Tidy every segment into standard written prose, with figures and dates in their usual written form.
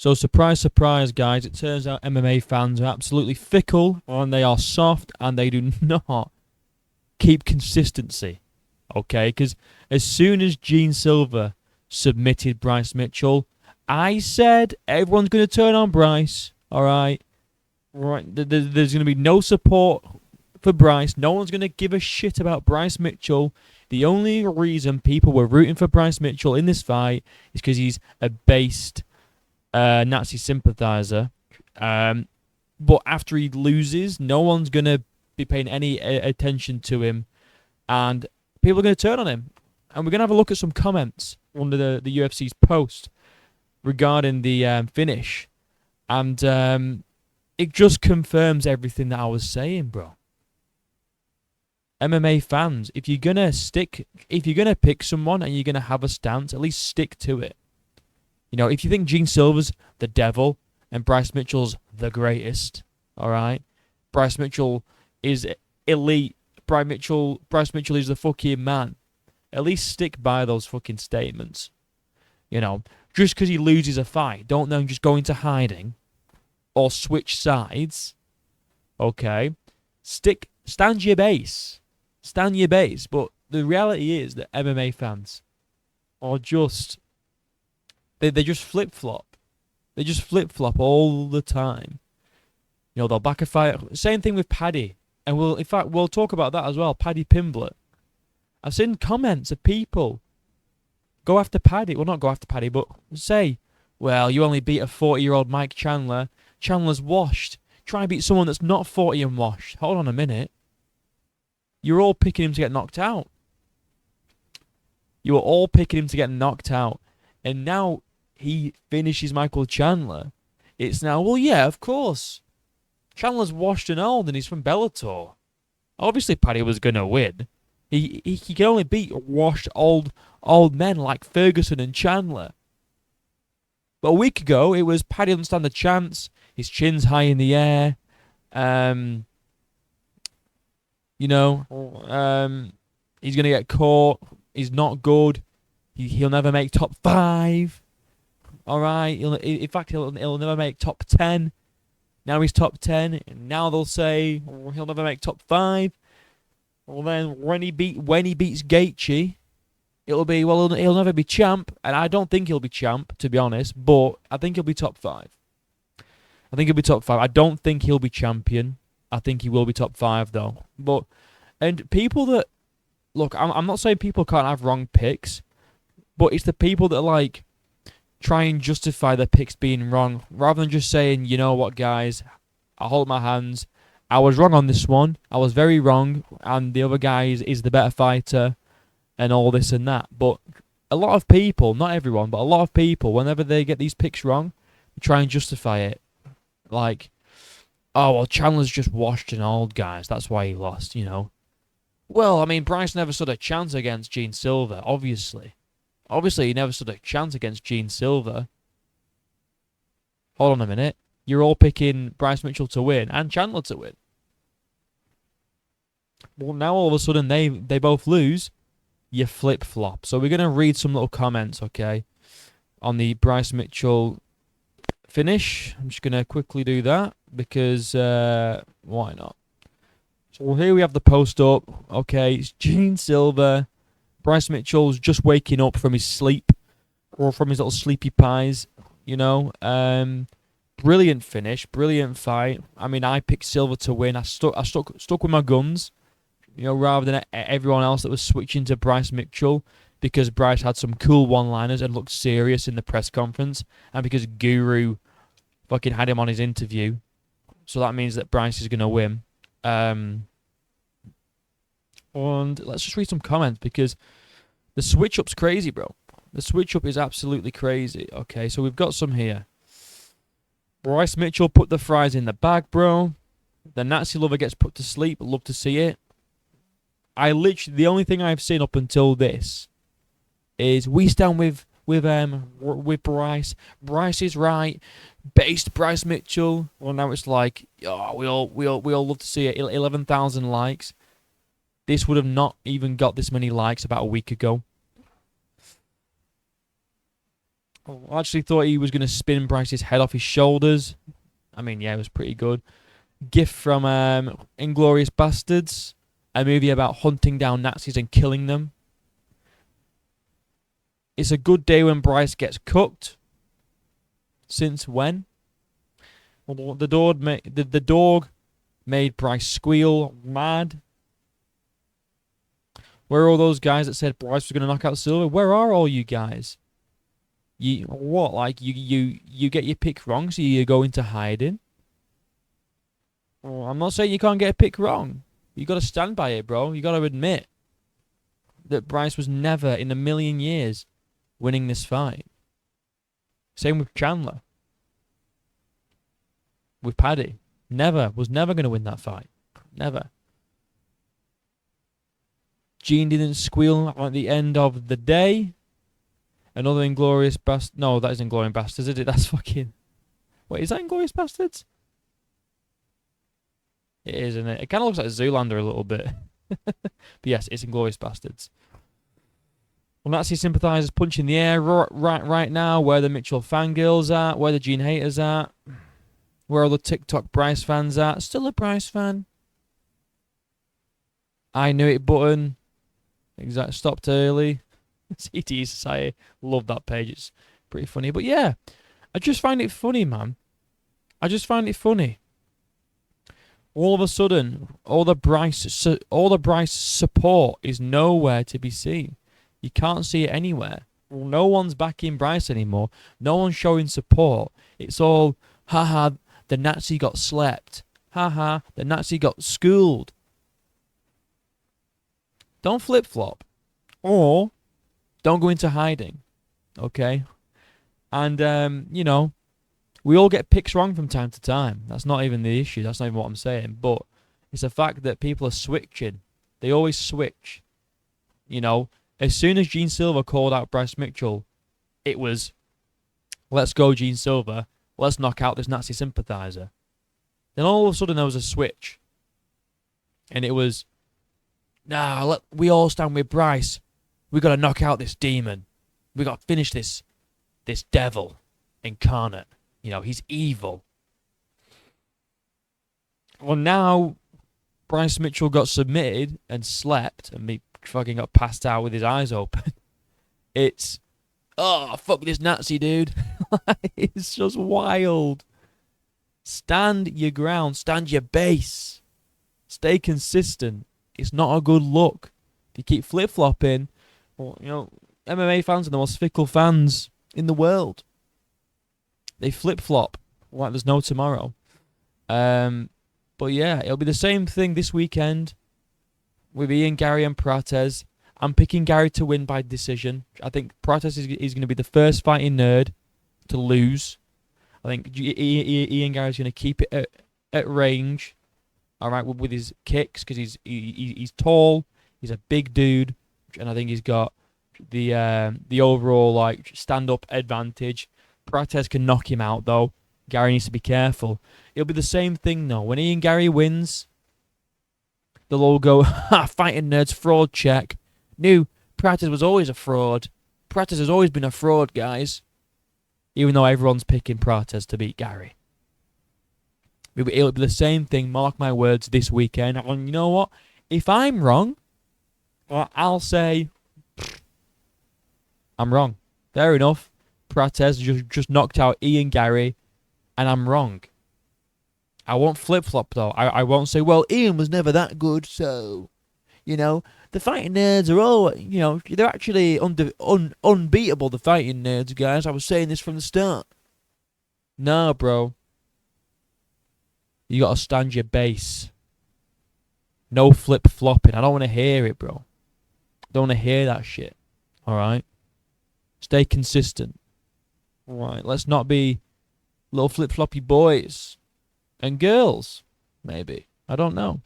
So surprise, surprise, guys. It turns out MMA fans are absolutely fickle, and they are soft, and they do not keep consistency. Okay, because as soon as Gene Silva submitted Bryce Mitchell, I said everyone's going to turn on Bryce. All right, right. There's going to be no support for Bryce. No one's going to give a shit about Bryce Mitchell. The only reason people were rooting for Bryce Mitchell in this fight is because he's a based Nazi sympathizer. But after he loses, no one's going to be paying any attention to him. And people are going to turn on him. And we're going to have a look at some comments under the UFC's post regarding the finish. And it just confirms everything that I was saying, bro. MMA fans, if you're going to pick someone and you're going to have a stance, at least stick to it. You know, if you think Gene Silva's the devil and Bryce Mitchell's the greatest, all right? Bryce Mitchell is elite. Bryce Mitchell is the fucking man. At least stick by those fucking statements. You know, just because he loses a fight, don't then just go into hiding or switch sides. Okay? Stand your base. Stand your base. But the reality is that MMA fans are just... They just flip-flop. They just flip-flop all the time. You know, they'll back a fight. Same thing with Paddy. And we'll talk about that as well. Paddy Pimblett. I've seen comments of people go after Paddy. Well, not go after Paddy, but say, well, you only beat a 40-year-old Mike Chandler. Chandler's washed. Try and beat someone that's not 40 and washed. Hold on a minute. You're all picking him to get knocked out. You were all picking him to get knocked out. And now he finishes Michael Chandler. It's now, well, yeah, of course. Chandler's washed and old, and he's from Bellator. Obviously, Paddy was going to win. He can only beat washed old men like Ferguson and Chandler. But a week ago, it was Paddy doesn't stand a chance. His chin's high in the air. He's going to get caught. He's not good. He'll never make top 5. All right. He'll never make top 10. Now he's top 10. And now they'll say he'll never make top 5. Well, then when he beats Gaethje, it'll be, well, he'll never be champ. And I don't think he'll be champ, to be honest. But I think he'll be top 5. I don't think he'll be champion. I think he will be top 5, though. And people that... Look, I'm not saying people can't have wrong picks. But it's the people that, like, try and justify their picks being wrong. Rather than just saying, you know what, guys, I hold my hands. I was wrong on this one. I was very wrong. And the other guy is the better fighter. And all this and that. But a lot of people, not everyone, but a lot of people, whenever they get these picks wrong, they try and justify it. Like, oh, well, Chandler's just washed and old, guys. That's why he lost, you know. Well, I mean, Bryce never stood a chance against Gene Silva, obviously. Obviously, he never stood a chance against Gene Silva. Hold on a minute. You're all picking Bryce Mitchell to win and Chandler to win. Well, now all of a sudden they both lose. You flip-flop. So we're going to read some little comments, okay, on the Bryce Mitchell finish. I'm just going to quickly do that because why not? So here we have the post up. Okay, it's Gene Silva. Bryce Mitchell's just waking up from his sleep or from his little sleepy pies, you know. Brilliant finish, brilliant fight. I mean, I picked Silva to win. I stuck with my guns, you know, rather than everyone else that was switching to Bryce Mitchell because Bryce had some cool one-liners and looked serious in the press conference, and because Guru fucking had him on his interview. So that means that Bryce is going to win. And let's just read some comments because the switch-up's crazy, bro. The switch-up is absolutely crazy. Okay, so we've got some here. Bryce Mitchell put the fries in the bag, bro. The Nazi lover gets put to sleep. Love to see it. The only thing I've seen up until this is we stand with Bryce. Bryce is right. Based Bryce Mitchell. Well, now it's like, oh, we all love to see it. 11,000 likes. This would have not even got this many likes about a week ago. I actually thought he was going to spin Bryce's head off his shoulders. I mean, yeah, it was pretty good. Gift from Inglourious Bastards, a movie about hunting down Nazis and killing them. It's a good day when Bryce gets cooked. Since when? Well, the dog made Bryce squeal mad. Where are all those guys that said Bryce was going to knock out Silva? Where are all you guys? You get your pick wrong, so you go into hiding? Well, I'm not saying you can't get a pick wrong. You got to stand by it, bro. You got to admit that Bryce was never in a million years winning this fight. Same with Chandler. With Paddy. Was never going to win that fight. Never. Gene didn't squeal at the end of the day. Another Inglourious Bastards. No, that isn't Inglourious Bastards, is it? That's fucking... Wait, is that Inglourious Bastards? It is, isn't it? It kind of looks like Zoolander a little bit. But yes, it's Inglourious Bastards. Well, Nazi sympathisers punch in the air right now. Where the Mitchell fangirls at? Where the Gene haters at? Where are the TikTok Bryce fans at? Still a Bryce fan. I knew it button. Exact stopped early. CTE Society. Love that page. It's pretty funny. But yeah, I just find it funny, man. I just find it funny. All of a sudden, all the Bryce support is nowhere to be seen. You can't see it anywhere. No one's backing Bryce anymore. No one's showing support. It's all, haha, the Nazi got slept. Haha, the Nazi got schooled. Don't flip-flop. Or don't go into hiding. Okay? And, you know, we all get picks wrong from time to time. That's not even the issue. That's not even what I'm saying. But it's the fact that people are switching. They always switch. You know, as soon as Gene Silva called out Bryce Mitchell, it was, let's go, Gene Silva. Let's knock out this Nazi sympathizer. Then all of a sudden there was a switch. And it was, nah, we all stand with Bryce. We got to knock out this demon. We got to finish this devil incarnate. You know, he's evil. Well, now Bryce Mitchell got submitted and slept and he fucking got passed out with his eyes open. It's, oh, fuck this Nazi dude. It's just wild. Stand your ground. Stand your base. Stay consistent. It's not a good look. If you keep flip-flopping, well, you know, MMA fans are the most fickle fans in the world. They flip-flop like there's no tomorrow. But yeah, it'll be the same thing this weekend with Ian, Gary, and Prates. I'm picking Gary to win by decision. I think Prates is going to be the first fighting nerd to lose. I think Ian Gary's going to keep it at range. All right, with his kicks, because he's tall, he's a big dude, and I think he's got the overall like stand-up advantage. Prates can knock him out though. Gary needs to be careful. It'll be the same thing though. When Ian Gary wins, they'll all go, ha, fighting nerds, fraud check. No, Prates was always a fraud. Prates has always been a fraud, guys. Even though everyone's picking Prates to beat Gary. It'll be the same thing, mark my words, this weekend. And you know what? If I'm wrong, I'll say, I'm wrong. Fair enough. Prates just knocked out Ian Gary, and I'm wrong. I won't flip-flop, though. I won't say, well, Ian was never that good, so, you know, the fighting nerds are all, you know, they're actually unbeatable, the fighting nerds, guys. I was saying this from the start. No, bro. You gotta stand your base. No flip-flopping. I don't want to hear it, bro. I don't want to hear that shit. Alright? Stay consistent. Alright, let's not be little flip-floppy boys. And girls. Maybe. I don't know.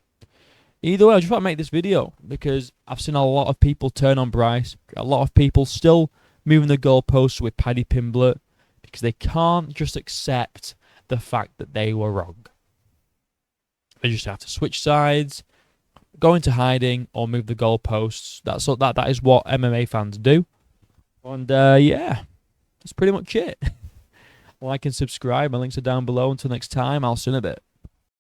Either way, I just want to make this video because I've seen a lot of people turn on Bryce. A lot of people still moving the goalposts with Paddy Pimblett because they can't just accept the fact that they were wrong. They just have to switch sides, go into hiding, or move the goalposts. That is what MMA fans do. And yeah, That's pretty much it. Like and subscribe. My links are down below. Until next time, I'll see you in a bit.